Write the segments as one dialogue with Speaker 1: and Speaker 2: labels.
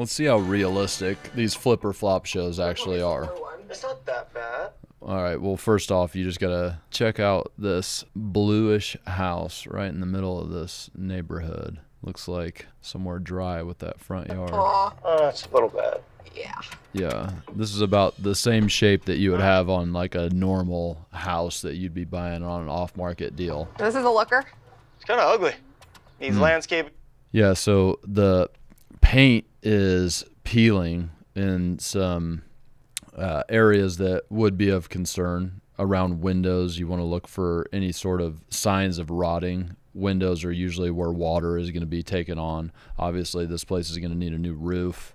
Speaker 1: Let's see how realistic these flipper flop shows actually are.
Speaker 2: It's not that bad.
Speaker 1: All right, well, first off, you just gotta check out this bluish house right in the middle of this neighborhood. Looks like somewhere dry with that front yard.
Speaker 2: It's a little bad.
Speaker 3: Yeah.
Speaker 1: Yeah, this is about the same shape that you would have on like a normal house that you'd be buying on an off-market deal.
Speaker 3: This is a looker.
Speaker 2: It's kind of ugly. Needs landscape.
Speaker 1: Yeah, so the paint is peeling in some areas that would be of concern. Around windows, you want to look for any sort of signs of rotting. Windows are usually where water is going to be taken on. Obviously, this place is going to need a new roof.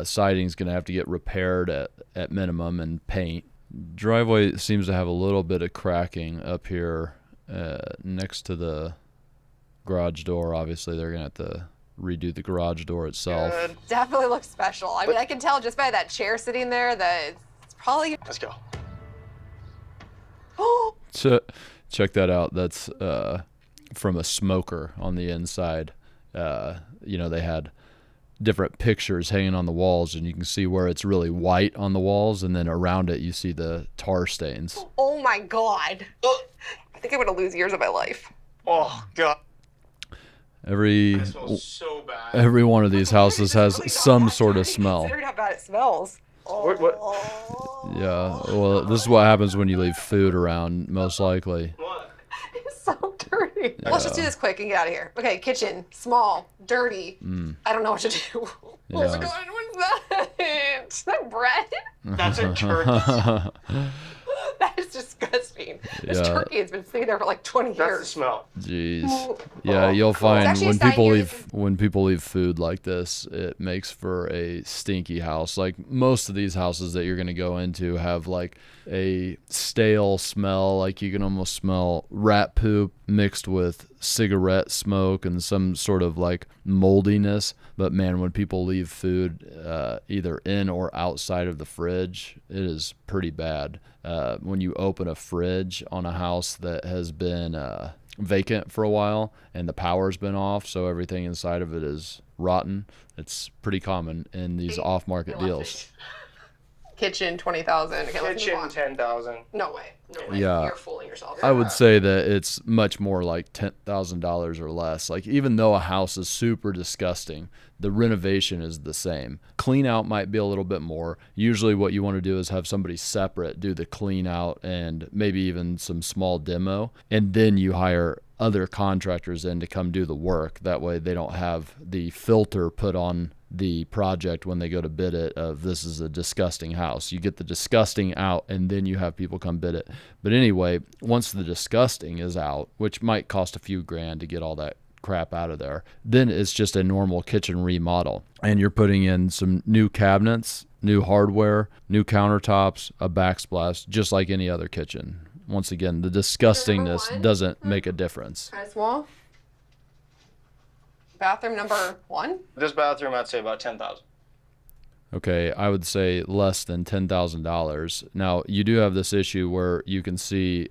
Speaker 1: Siding is going to have to get repaired at minimum, and paint. Driveway seems to have a little bit of cracking up here next to the garage door. Obviously, they're going to have to redo the garage door itself.
Speaker 2: Good.
Speaker 3: Definitely looks special. I mean, I can tell just by that chair sitting there that it's probably.
Speaker 2: Let's go.
Speaker 3: Oh,
Speaker 1: Check that out. That's from a smoker on the inside. They had different pictures hanging on the walls, and you can see where it's really white on the walls, and then around it you see the tar stains.
Speaker 3: oh my God. I think I'm going to lose years of my life.
Speaker 2: Oh, God.
Speaker 1: Every
Speaker 2: That smells so bad.
Speaker 1: every one of these houses has some sort of smell.
Speaker 3: Considering how bad it smells.
Speaker 2: What?
Speaker 1: Yeah, well, this is what happens when you leave food around, most likely.
Speaker 2: What?
Speaker 3: It's so dirty. Let's just do this quick and get out of here. Okay, kitchen, small, dirty. I don't know what to do. Oh my
Speaker 1: Yeah.
Speaker 3: God, what's that? Is that bread?
Speaker 2: That's a turkey.
Speaker 3: That is disgusting. This
Speaker 1: Yeah.
Speaker 3: turkey has been sitting there for like 20
Speaker 2: That's the
Speaker 3: years.
Speaker 2: smell.
Speaker 1: Jeez. Yeah, you'll find
Speaker 3: actually
Speaker 1: when
Speaker 3: a sign
Speaker 1: people
Speaker 3: here
Speaker 1: leave when people leave food like this, it makes for a stinky house. Like most of these houses that you're going to go into have like a stale smell, like you can almost smell rat poop mixed with cigarette smoke and some sort of like moldiness. But man, when people leave food either in or outside of the fridge, it is pretty bad. When you open a fridge on a house that has been vacant for a while and the power's been off, so everything inside of it is rotten, it's pretty common in these off-market deals.
Speaker 3: Kitchen, 20,000. Okay, let's move
Speaker 2: Kitchen,
Speaker 3: on.
Speaker 2: 10,000.
Speaker 3: No way. No way.
Speaker 1: Yeah.
Speaker 3: You're fooling yourself.
Speaker 1: I would say that it's much more like $10,000 or less. Like even though a house is super disgusting, the renovation is the same. Clean out might be a little bit more. Usually what you want to do is have somebody separate do the clean out and maybe even some small demo, and then you hire other contractors in to come do the work. That way they don't have the filter put on the project when they go to bid it of this is a disgusting house. You get the disgusting out and then you have people come bid it. But anyway, once the disgusting is out, which might cost a few grand to get all that crap out of there, then it's just a normal kitchen remodel. And you're putting in some new cabinets, new hardware, new countertops, a backsplash, just like any other kitchen. Once again, the disgustingness doesn't make a difference.
Speaker 3: Kind of small. Bathroom number 1.
Speaker 2: This bathroom, I'd say about 10,000.
Speaker 1: Okay, I would say less than $10,000. Now, you do have this issue where you can see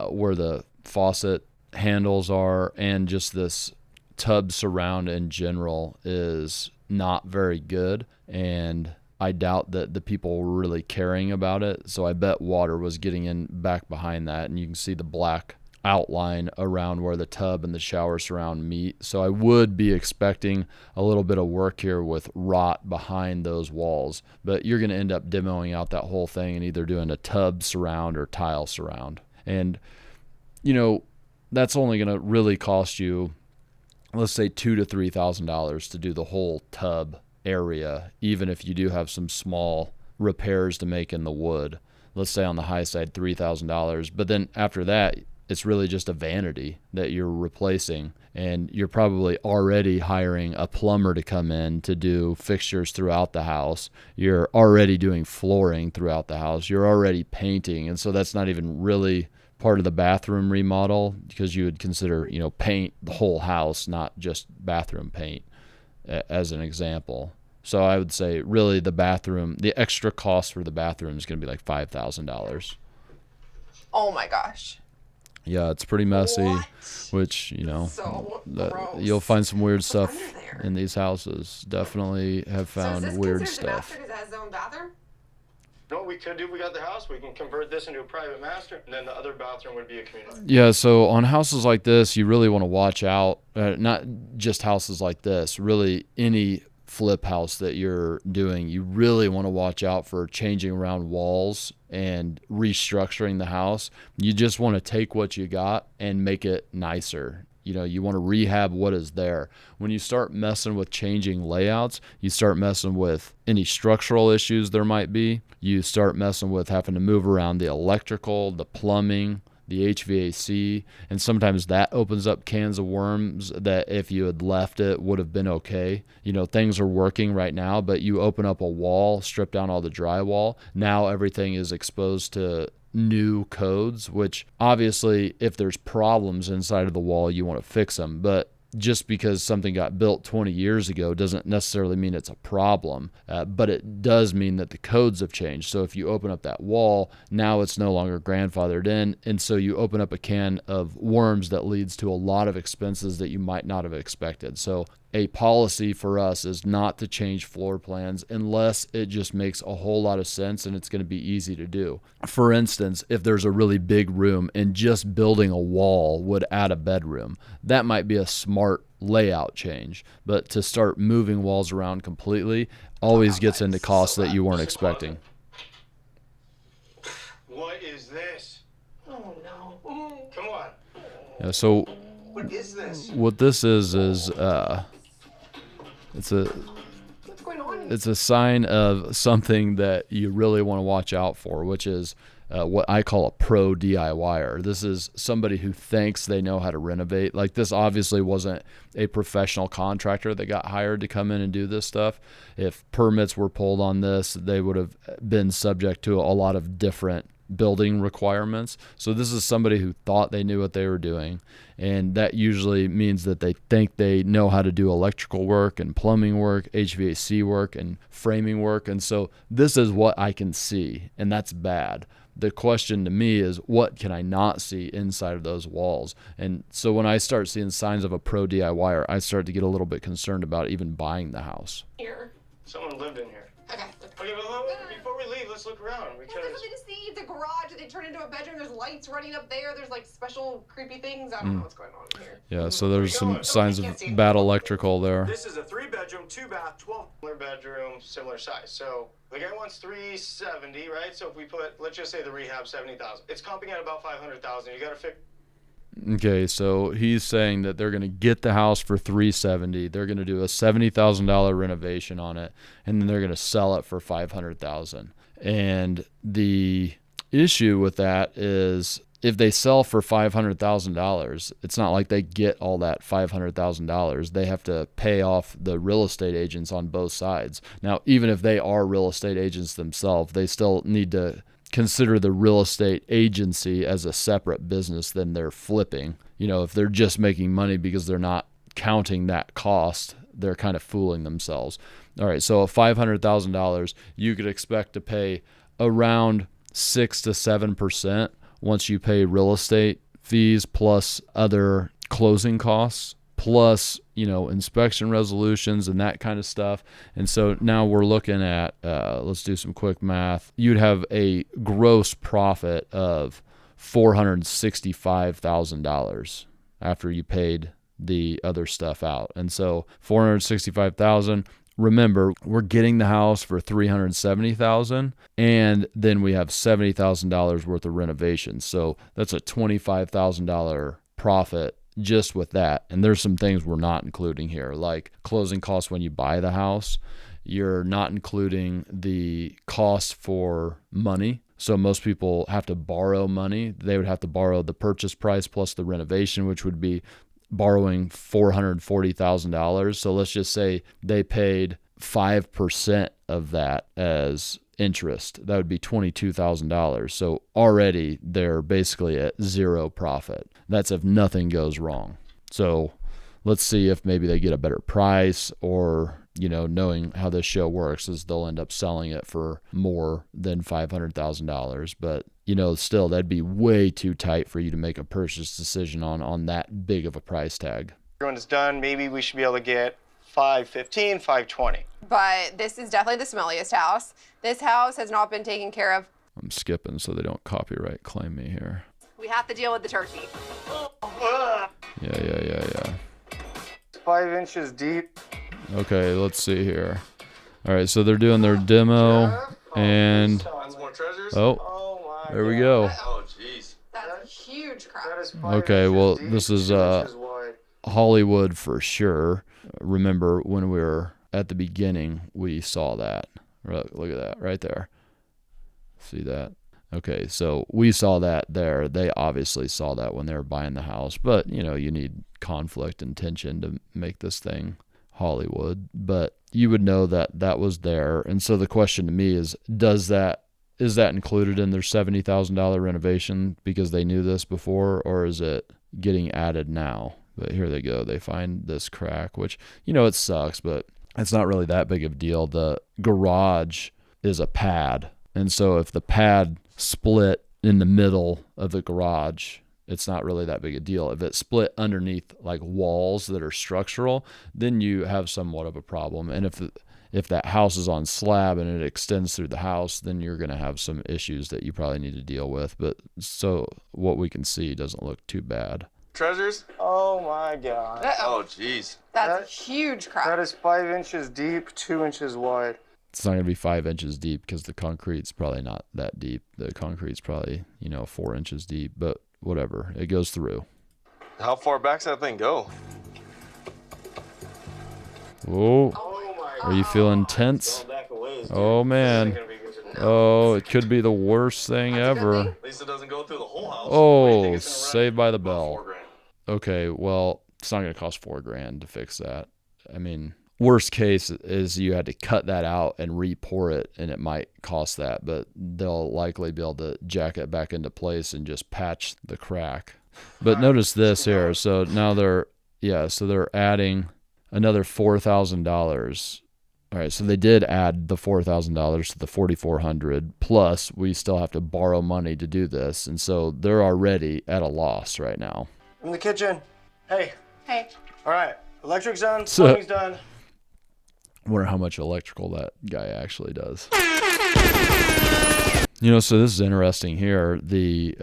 Speaker 1: where the faucet handles are, and just this tub surround in general is not very good, and I doubt that the people were really caring about it, so I bet water was getting in back behind that, and you can see the black outline around where the tub and the shower surround meet. So I would be expecting a little bit of work here with rot behind those walls, but you're going to end up demoing out that whole thing and either doing a tub surround or tile surround. And that's only going to really cost you, let's say $2,000 to $3,000 to do the whole tub area, even if you do have some small repairs to make in the wood. Let's say on the high side $3,000, but then after that it's really just a vanity that you're replacing, and you're probably already hiring a plumber to come in to do fixtures throughout the house. You're already doing flooring throughout the house. You're already painting, and so that's not even really part of the bathroom remodel, because you would consider, paint the whole house, not just bathroom paint, as an example. So I would say really the extra cost for the bathroom is going to be like $5,000.
Speaker 3: Oh my gosh.
Speaker 1: Yeah, it's pretty messy,
Speaker 3: What?
Speaker 1: which,
Speaker 3: So
Speaker 1: that
Speaker 3: gross.
Speaker 1: you'll find some weird stuff
Speaker 3: under there?
Speaker 1: in these houses. Definitely have
Speaker 3: So is
Speaker 1: found
Speaker 3: this
Speaker 1: weird
Speaker 3: considered the
Speaker 1: stuff.
Speaker 3: master because it has its own bathroom?
Speaker 2: You know what we could do if we got the house? We can convert this into a private master, and then the other bathroom would be a community.
Speaker 1: Yeah, so on houses like this, you really want to watch out. Not just houses like this, really any flip house that you're doing, you really want to watch out for changing around walls and restructuring the house. You just want to take what you got and make it nicer. You want to rehab what is there. When you start messing with changing layouts, you start messing with any structural issues there might be. You start messing with having to move around the electrical, the plumbing, the HVAC, and sometimes that opens up cans of worms that if you had left it would have been okay. Things are working right now, but you open up a wall, strip down all the drywall, now everything is exposed to new codes, which obviously if there's problems inside of the wall, you want to fix them. But just because something got built 20 years ago doesn't necessarily mean it's a problem, but it does mean that the codes have changed. So if you open up that wall, now it's no longer grandfathered in, and so you open up a can of worms that leads to a lot of expenses that you might not have expected. So a policy for us is not to change floor plans unless it just makes a whole lot of sense and it's going to be easy to do. For instance, if there's a really big room and just building a wall would add a bedroom, that might be a smart layout change. But to start moving walls around completely always gets into costs that you weren't expecting.
Speaker 2: What is this?
Speaker 3: Oh no.
Speaker 2: Come on.
Speaker 1: Yeah, so
Speaker 2: What is this?
Speaker 1: what this is it's a
Speaker 3: What's going on?
Speaker 1: it's a sign of something that you really want to watch out for, which is what I call a pro DIYer. This is somebody who thinks they know how to renovate. Like, this obviously wasn't a professional contractor that got hired to come in and do this stuff. If permits were pulled on this, they would have been subject to a lot of different building requirements. So this is somebody who thought they knew what they were doing, and that usually means that they think they know how to do electrical work and plumbing work, HVAC work, and framing work. And so this is what I can see, and that's bad. The question to me is, what can I not see inside of those walls? And so when I start seeing signs of a pro DIYer, I start to get a little bit concerned about even buying the house.
Speaker 3: Here.
Speaker 2: Someone lived in here.
Speaker 3: Okay.
Speaker 2: Okay, but before we leave, let's look around.
Speaker 3: There's something to see. It's a garage. They turn into a bedroom. There's lights running up there. There's like special creepy things. I don't know what's going on in here.
Speaker 1: Yeah, so there's some signs of bad electrical there.
Speaker 2: This is a 3-bedroom, 2-bath, 12 bedroom, similar size. So the guy wants 370, right? So if we put, let's just say the rehab 70,000, it's comping at about 500,000. You got to fix.
Speaker 1: Okay, so he's saying that they're going to get the house for $370. They're going to do a $70,000 renovation on it, and then they're going to sell it for $500,000. And the issue with that is, if they sell for $500,000, it's not like they get all that $500,000. They have to pay off the real estate agents on both sides. Now, even if they are real estate agents themselves, they still need to consider the real estate agency as a separate business than they're flipping. If they're just making money because they're not counting that cost, they're kind of fooling themselves. All right, so $500,000, you could expect to pay around 6 to 7% once you pay real estate fees plus other closing costs, plus, inspection resolutions and that kind of stuff. And so now we're looking at, let's do some quick math. You'd have a gross profit of $465,000 after you paid the other stuff out. And so $465,000. Remember, we're getting the house for $370,000, and then we have $70,000 worth of renovations. So that's a $25,000 profit just with that. And there's some things we're not including here, like closing costs when you buy the house. You're not including the cost for money. So most people have to borrow money. They would have to borrow the purchase price plus the renovation, which would be borrowing $440,000. So let's just say they paid 5% of that as interest. That would be $22,000. So already they're basically at zero profit. That's if nothing goes wrong. So let's see if maybe they get a better price, or, knowing how this show works is they'll end up selling it for more than $500,000. But you know, still that'd be way too tight for you to make a purchase decision on that big of a price tag.
Speaker 2: When it's done, maybe we should be able to get 515, 520.
Speaker 3: But this is definitely the smelliest house. This house has not been taken care of.
Speaker 1: I'm skipping so they don't copyright claim me here.
Speaker 3: We have to deal with the turkey.
Speaker 1: Yeah.
Speaker 2: 5 inches deep.
Speaker 1: Okay, let's see here. All right, so they're doing their demo, and
Speaker 2: More treasures?
Speaker 1: oh, there we go.
Speaker 2: Oh, jeez.
Speaker 3: That's a huge crap.
Speaker 2: That is 5
Speaker 1: Okay,
Speaker 2: inches
Speaker 1: well,
Speaker 2: deep,
Speaker 1: this is
Speaker 2: 2 inches wide.
Speaker 1: Hollywood for sure. Remember when we were at the beginning, we saw that. Look at that right there. See that? Okay, so we saw that there. They obviously saw that when they were buying the house, but you know, you need conflict and tension to make this thing Hollywood. But you would know that that was there. And so the question to me is that included in their $70,000 renovation because they knew this before, or is it getting added now? But here they go. They find this crack, which, you know, it sucks, but it's not really that big of a deal. The garage is a pad. And so if the pad split in the middle of the garage, it's not really that big a deal. If it split underneath like walls that are structural, then you have somewhat of a problem. And if that house is on slab and it extends through the house, then you're going to have some issues that you probably need to deal with. But so what we can see doesn't look too bad.
Speaker 2: Treasures? Oh my God.
Speaker 3: Uh-oh.
Speaker 2: Oh, jeez.
Speaker 3: That's a huge crap.
Speaker 2: That is 5 inches deep, 2 inches wide.
Speaker 1: It's not going to be 5 inches deep because the concrete's probably not that deep. The concrete's probably, 4 inches deep, but whatever. It goes through.
Speaker 4: How far back's that thing go?
Speaker 1: Whoa.
Speaker 2: Oh my
Speaker 1: Are you feeling tense?
Speaker 2: back a ways, dude.
Speaker 1: Oh, man. Oh, it could be the worst thing
Speaker 3: That's a good
Speaker 1: ever.
Speaker 3: thing.
Speaker 4: At least it doesn't go through the whole house.
Speaker 1: Oh, saved by the
Speaker 4: About
Speaker 1: bell.
Speaker 4: $4,000.
Speaker 1: Okay, well, it's not going to cost $4,000 to fix that. I mean, worst case is you had to cut that out and re-pour it, and it might cost that, but they'll likely be able to jack it back into place and just patch the crack. But notice this here. So now they're adding another $4,000. All right, so they did add the $4,000 to the $4,400, plus we still have to borrow money to do this, and so they're already at a loss right now.
Speaker 2: In the kitchen. Hey.
Speaker 3: Hey.
Speaker 2: All right. Electric's done.
Speaker 1: So-
Speaker 2: Plumbing's done.
Speaker 1: I wonder how much electrical that guy actually does. So this is interesting here. The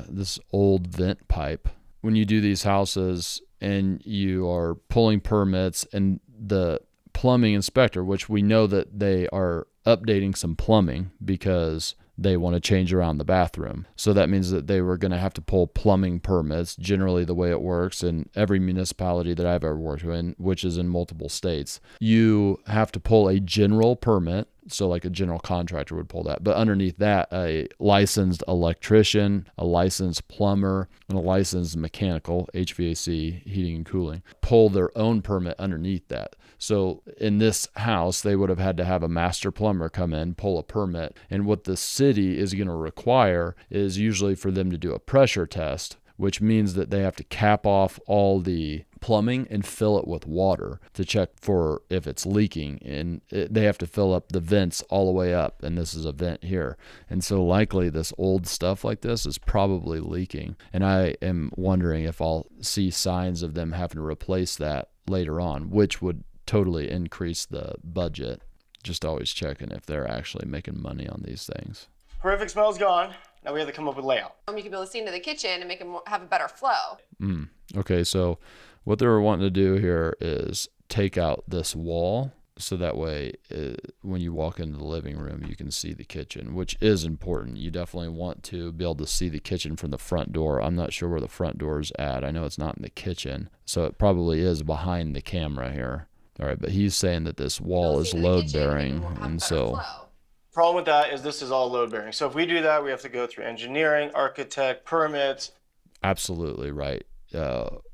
Speaker 1: this old vent pipe. When you do these houses and you are pulling permits, and the plumbing inspector, which we know that they are updating some plumbing because they want to change around the bathroom. So that means that they were going to have to pull plumbing permits, generally the way it works in every municipality that I've ever worked in, which is in multiple states. You have to pull a general permit, so like a general contractor would pull that. But underneath that, a licensed electrician, a licensed plumber, and a licensed mechanical, HVAC, heating and cooling, pull their own permit underneath that. So in this house, they would have had to have a master plumber come in, pull a permit. And what the city is going to require is usually for them to do a pressure test, which means that they have to cap off all the plumbing and fill it with water to check for if it's leaking. And they have to fill up the vents all the way up. And this is a vent here. And so likely this old stuff like this is probably leaking. And I am wondering if I'll see signs of them having to replace that later on, which would totally increase the budget. Just always checking if they're actually making money on these things.
Speaker 2: Horrific smell's gone. Now we have to come up with layout.
Speaker 3: You can be able to see into the kitchen and make it have a better flow.
Speaker 1: Okay, so what they're wanting to do here is take out this wall so that way when you walk into the living room, you can see the kitchen, which is important. You definitely want to be able to see the kitchen from the front door. I'm not sure where the front door is at. I know it's not in the kitchen, so it probably is behind the camera here. All right, but he's saying that this wall is load bearing, and so
Speaker 2: Problem with that is this is all load bearing. So if we do that, we have to go through engineering, architect, permits.
Speaker 1: absolutely right.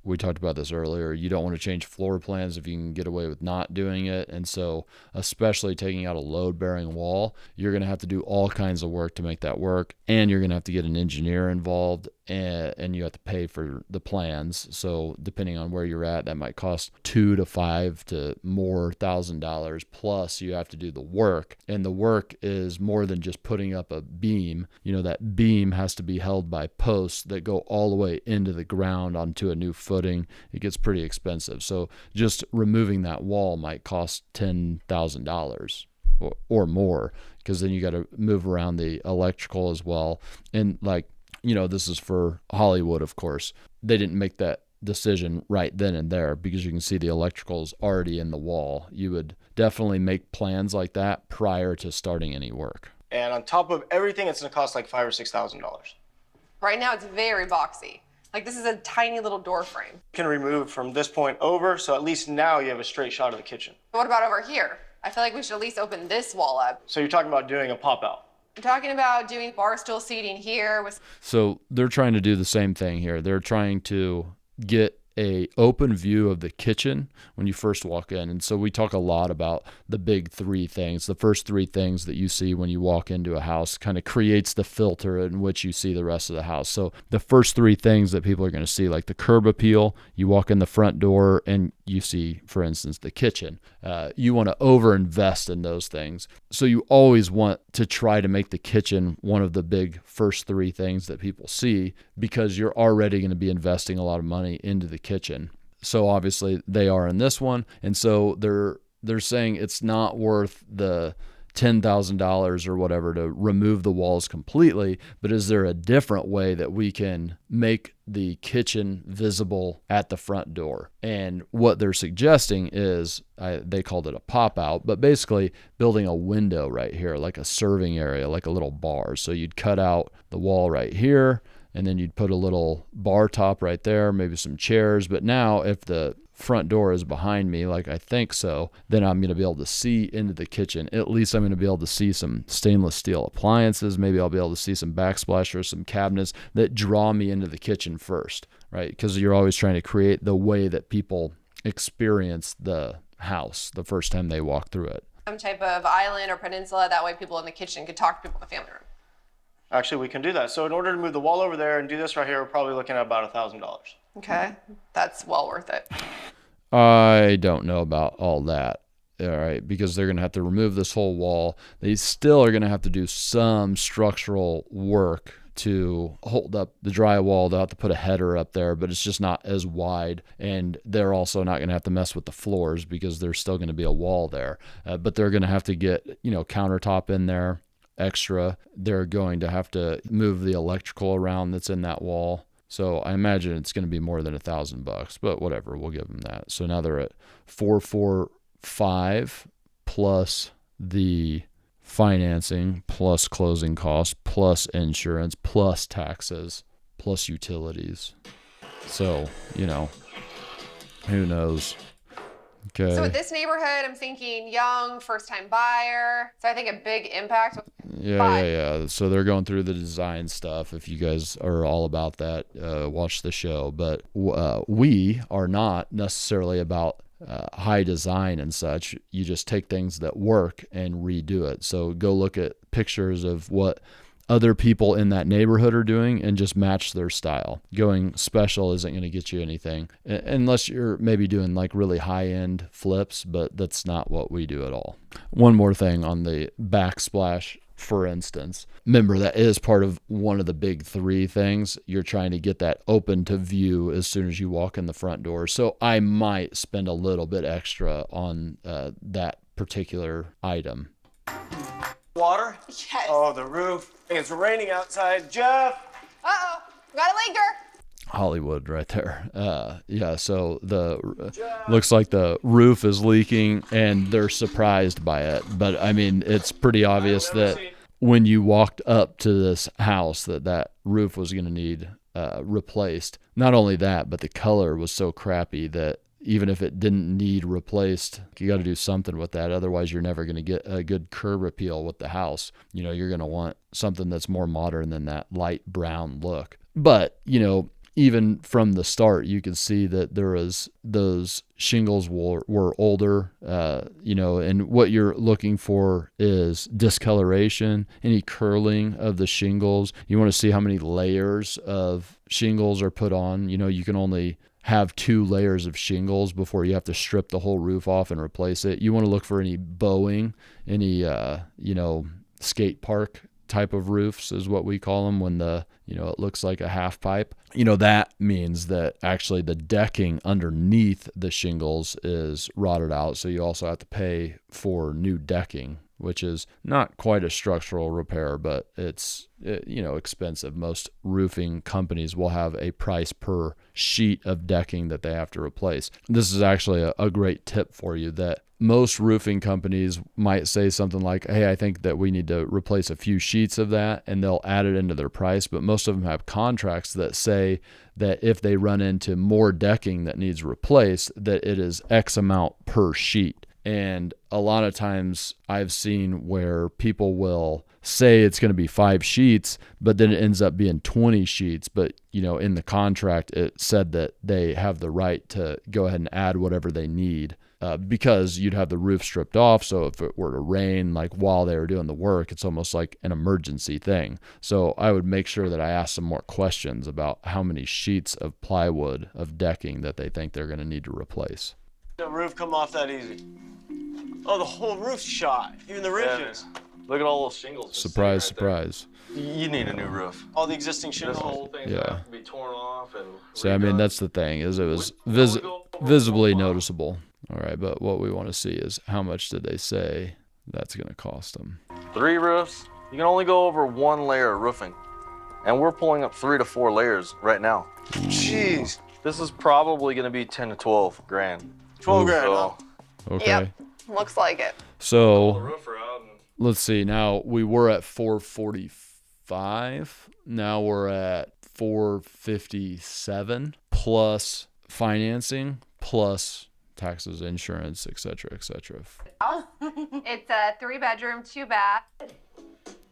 Speaker 1: we talked about this earlier. You don't want to change floor plans if you can get away with not doing it. And so, especially taking out a load-bearing wall, you're going to have to do all kinds of work to make that work. And you're going to have to get an engineer involved, and you have to pay for the plans. So depending on where you're at, that might cost $2,000 to $5,000 to more $1,000. Plus you have to do the work. And the work is more than just putting up a beam. You know, that beam has to be held by posts that go all the way into the ground onto a new footing. It gets pretty expensive. So just removing that wall might cost $10,000 or more, because then you got to move around the electrical as well. And like, you know, this is for Hollywood, of course. They didn't make that decision right then and there, because you can see the electrical is already in the wall. You would definitely make plans like that prior to starting any work.
Speaker 2: And on top of everything, it's going to cost like $5,000 or $6,000.
Speaker 3: Right now it's very boxy. Like this is a tiny little door frame.
Speaker 2: You can remove from this point over, so at least now you have a straight shot of the kitchen.
Speaker 3: What about over here? I feel like we should at least open this wall up.
Speaker 2: So you're talking about doing a pop out.
Speaker 3: I'm talking about doing bar stool seating here with.
Speaker 1: So they're trying to do the same thing here. They're trying to get a open view of the kitchen when you first walk in. And so we talk a lot about the big three things. The first three things that you see when you walk into a house kind of creates the filter in which you see the rest of the house. So the first three things that people are going to see, like the curb appeal, you walk in the front door and you see, for instance, the kitchen. You want to overinvest in those things. So you always want to try to make the kitchen one of the big first three things that people see, because you're already going to be investing a lot of money into the kitchen. So obviously they are in this one. And so they're saying it's not worth the $10,000 or whatever to remove the walls completely, but is there a different way that we can make the kitchen visible at the front door? And what they're suggesting is, they called it a pop out, but basically building a window right here, like a serving area, like a little bar. So you'd cut out the wall right here, and then you'd put a little bar top right there, maybe some chairs. But now if the front door is behind me, like I think so, then I'm going to be able to see into the kitchen. At least I'm going to be able to see some stainless steel appliances. Maybe I'll be able to see some backsplashers, some cabinets that draw me into the kitchen first, right? Because you're always trying to create the way that people experience the house the first time they walk through it.
Speaker 3: Some type of island or peninsula. That way people in the kitchen could talk to people in the family room.
Speaker 2: Actually, we can do that. So in order to move the wall over there and do this right here, we're probably looking at about $1,000.
Speaker 3: Okay. That's well worth it.
Speaker 1: I don't know about all that. All right, because they're going to have to remove this whole wall. They still are going to have to do some structural work to hold up the drywall. They'll have to put a header up there, but it's just not as wide. And they're also not going to have to mess with the floors, because there's still going to be a wall there. But they're going to have to get, countertop in there extra. They're going to have to move the electrical around that's in that wall. So I imagine it's going to be more than $1,000, but whatever, we'll give them that. So now they're at 445 plus the financing, plus closing costs, plus insurance, plus taxes, plus utilities. So, who knows? Okay.
Speaker 3: So with this neighborhood, I'm thinking young, first-time buyer. So I think a big impact.
Speaker 1: Yeah. So they're going through the design stuff. If you guys are all about that, watch the show. But we are not necessarily about high design and such. You just take things that work and redo it. So go look at pictures of what other people in that neighborhood are doing and just match their style. Going special isn't going to get you anything unless you're maybe doing like really high-end flips, but that's not what we do at all. One more thing on the backsplash, for instance. Remember, that is part of one of the big three things. You're trying to get that open to view as soon as you walk in the front door. So I might spend a little bit extra on that particular item.
Speaker 2: Water?
Speaker 3: Yes.
Speaker 2: Oh, the roof. It's raining outside. Jeff!
Speaker 3: Uh-oh. Got a leaker.
Speaker 1: Hollywood right there. So looks like the roof is leaking and they're surprised by it. But I mean, it's pretty obvious that when you walked up to this house that roof was going to need replaced. Not only that, but the color was so crappy that even if it didn't need replaced, you got to do something with that. Otherwise, you're never going to get a good curb appeal with the house. You're going to want something that's more modern than that light brown look. But, even from the start, you could see that those shingles were older, and what you're looking for is discoloration, any curling of the shingles. You want to see how many layers of shingles are put on. You can only have 2 layers of shingles before you have to strip the whole roof off and replace it. You want to look for any bowing, any, skate park type of roofs is what we call them, when it looks like a half pipe. That means that actually the decking underneath the shingles is rotted out. So you also have to pay for new decking, which is not quite a structural repair, but it's expensive. Most roofing companies will have a price per sheet of decking that they have to replace. This is actually a great tip for you, that most roofing companies might say something like, hey, I think that we need to replace a few sheets of that, and they'll add it into their price. But most of them have contracts that say that if they run into more decking that needs replaced, that it is X amount per sheet. And a lot of times I've seen where people will say it's going to be 5 sheets, but then it ends up being 20 sheets. But, in the contract, it said that they have the right to go ahead and add whatever they need. Because you'd have the roof stripped off. So if it were to rain, like while they were doing the work, it's almost like an emergency thing. So I would make sure that I ask some more questions about how many sheets of plywood of decking that they think they're going to need to replace.
Speaker 2: The roof come off that easy. Oh, the whole roof's shot. Even the ridges.
Speaker 4: Look at all those shingles.
Speaker 1: Surprise,
Speaker 4: Just sitting right
Speaker 1: surprise.
Speaker 4: there. You need a new roof.
Speaker 2: All the existing
Speaker 4: This
Speaker 2: shingles.
Speaker 4: whole thing's
Speaker 1: Yeah.
Speaker 4: gonna have to be torn off and
Speaker 1: So, that's the thing, is it was visibly noticeable. All right, but what we want to see is how much did they say that's going to cost them?
Speaker 4: 3 roofs. You can only go over 1 layer of roofing, and we're pulling up 3 to 4 layers right now.
Speaker 2: Jeez.
Speaker 4: This is probably going to be 10 to 12 grand.
Speaker 2: 12 grand, huh?
Speaker 4: So,
Speaker 1: Okay.
Speaker 3: Yep. Looks like it.
Speaker 4: pull the
Speaker 1: So
Speaker 4: roofer out and
Speaker 1: let's see. Now we were at 445. Now we're at 457 plus financing plus taxes, insurance, etc., etc.
Speaker 5: It's a 3-bedroom, 2-bath.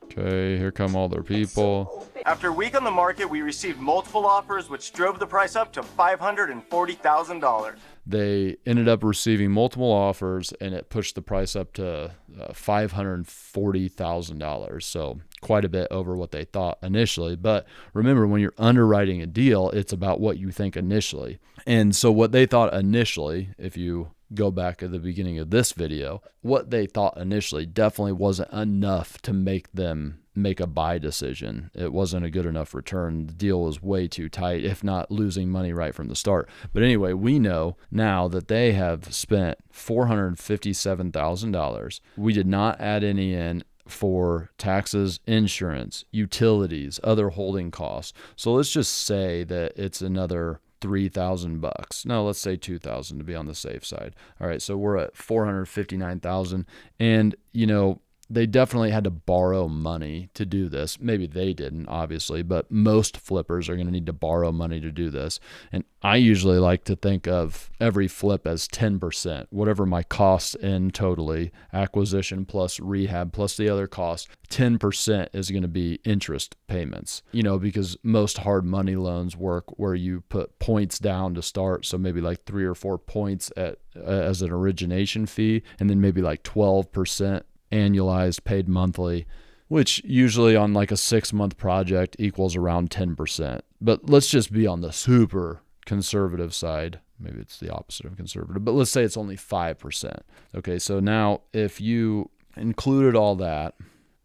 Speaker 1: Okay, here come all their people.
Speaker 2: After a week on the market, we received multiple offers, which drove the price up to $540,000.
Speaker 1: They ended up receiving multiple offers, and it pushed the price up to $540,000. So quite a bit over what they thought initially. But remember, when you're underwriting a deal, it's about what you think initially. And so what they thought initially, if you go back at the beginning of this video, what they thought initially definitely wasn't enough to make them make a buy decision. It wasn't a good enough return. The deal was way too tight, if not losing money right from the start. But anyway, we know now that they have spent $457,000. We did not add any in for taxes, insurance, utilities, other holding costs. So let's just say that it's another $3,000. No, let's say $2,000 to be on the safe side. All right, so we're at $459,000, and they definitely had to borrow money to do this. Maybe they didn't, obviously, but most flippers are going to need to borrow money to do this. And I usually like to think of every flip as 10%, whatever my costs in totally, acquisition plus rehab plus the other costs, 10% is going to be interest payments, because most hard money loans work where you put points down to start. So maybe like 3 or 4 points as an origination fee, and then maybe like 12% annualized paid monthly, which usually on like a 6-month project equals around 10%. But let's just be on the super conservative side. Maybe it's the opposite of conservative, but let's say it's only 5%. Okay, so now if you included all that,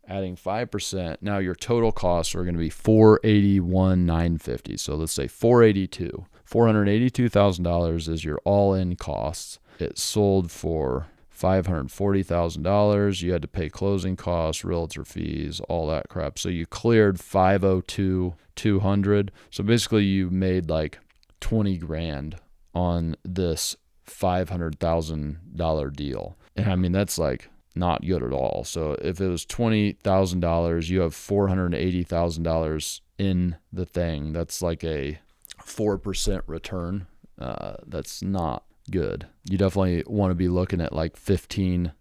Speaker 1: adding 5%, now your total costs are going to be $481,950. So let's say $482,000 is your all-in costs. It sold for $540,000. You had to pay closing costs, realtor fees, all that crap. So you cleared $502,200. So basically you made like 20 grand on this $500,000 deal. And I mean, that's like not good at all. So if it was $20,000, you have $480,000 in the thing. That's like a 4% return. That's not good. You definitely want to be looking at like 15%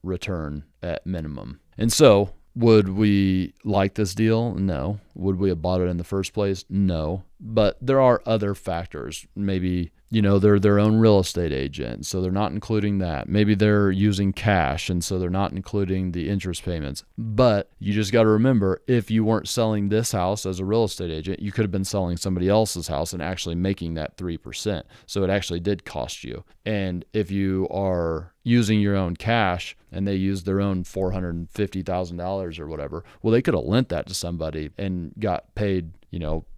Speaker 1: return at minimum. And so Would we like this deal? No. Would we have bought it in the first place? No. But there are other factors. Maybe, they're their own real estate agent, so they're not including that. Maybe they're using cash, and so they're not including the interest payments. But you just got to remember, if you weren't selling this house as a real estate agent, you could have been selling somebody else's house and actually making that 3%. So it actually did cost you. And if you are using your own cash and they use their own $450,000 or whatever, well, they could have lent that to somebody and got paid,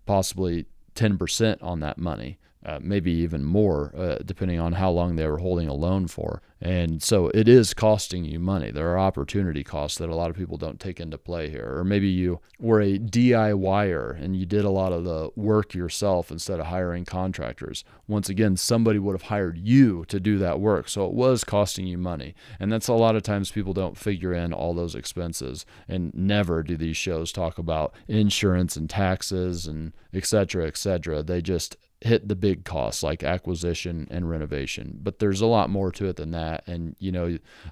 Speaker 1: possibly 10% on that money. Maybe even more, depending on how long they were holding a loan for. And so it is costing you money. There are opportunity costs that a lot of people don't take into play here. Or maybe you were a DIYer and you did a lot of the work yourself instead of hiring contractors. Once again, somebody would have hired you to do that work. So it was costing you money. And that's a lot of times people don't figure in all those expenses. And never do these shows talk about insurance and taxes and et cetera, et cetera. They just hit the big costs like acquisition and renovation. But there's a lot more to it than that. And,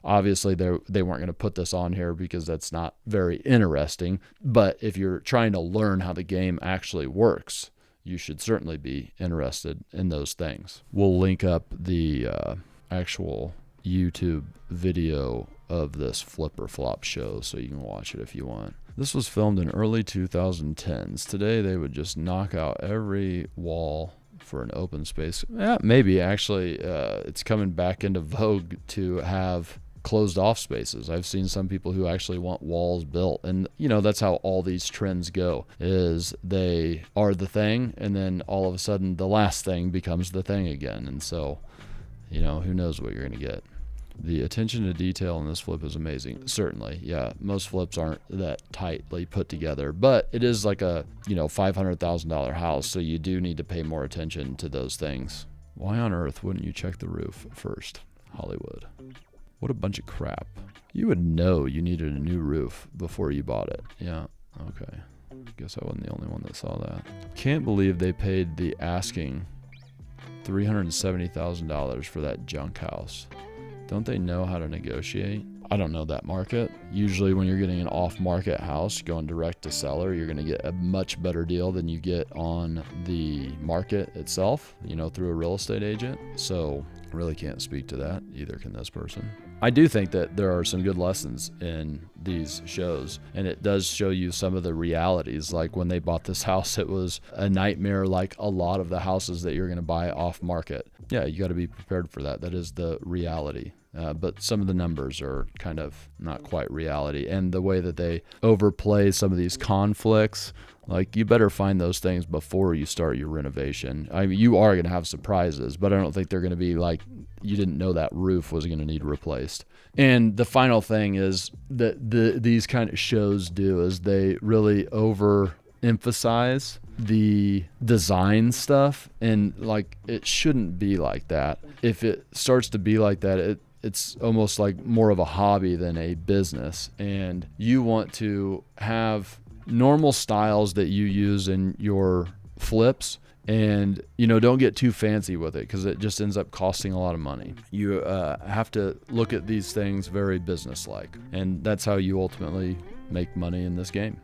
Speaker 1: obviously they weren't going to put this on here because that's not very interesting. But if you're trying to learn how the game actually works, you should certainly be interested in those things. We'll link up the actual YouTube video of this flip or flop show so you can watch it if you want. This was filmed in early 2010s. Today they would just knock out every wall for an open space. Yeah, maybe actually it's coming back into vogue to have closed off spaces. I've seen some people who actually want walls built, and that's how all these trends go, is they are the thing and then all of a sudden the last thing becomes the thing again. And so who knows what you're going to get. The attention to detail in this flip is amazing. Certainly, yeah, most flips aren't that tightly put together, but it is like a, $500,000 house, so you do need to pay more attention to those things. Why on earth wouldn't you check the roof first? Hollywood. What a bunch of crap. You would know you needed a new roof before you bought it. Yeah, okay. Guess I wasn't the only one that saw that. Can't believe they paid the asking $370,000 for that junk house. Don't they know how to negotiate? I don't know that market. Usually when you're getting an off-market house going direct to seller, you're going to get a much better deal than you get on the market itself, through a real estate agent. So I really can't speak to that. Either can this person. I do think that there are some good lessons in these shows, and it does show you some of the realities. Like when they bought this house, it was a nightmare like a lot of the houses that you're going to buy off market. Yeah, you got to be prepared for that. That is the reality. But some of the numbers are kind of not quite reality. And the way that they overplay some of these conflicts, like you better find those things before you start your renovation. I mean, you are going to have surprises, but I don't think they're going to be like, you didn't know that roof was going to need replaced. And the final thing is that these kind of shows do is they really overemphasize the design stuff, and like it shouldn't be like that. If it starts to be like that, it's almost like more of a hobby than a business, and you want to have normal styles that you use in your flips, and don't get too fancy with it because it just ends up costing a lot of money. You have to look at these things very business-like, and that's how you ultimately make money in this game.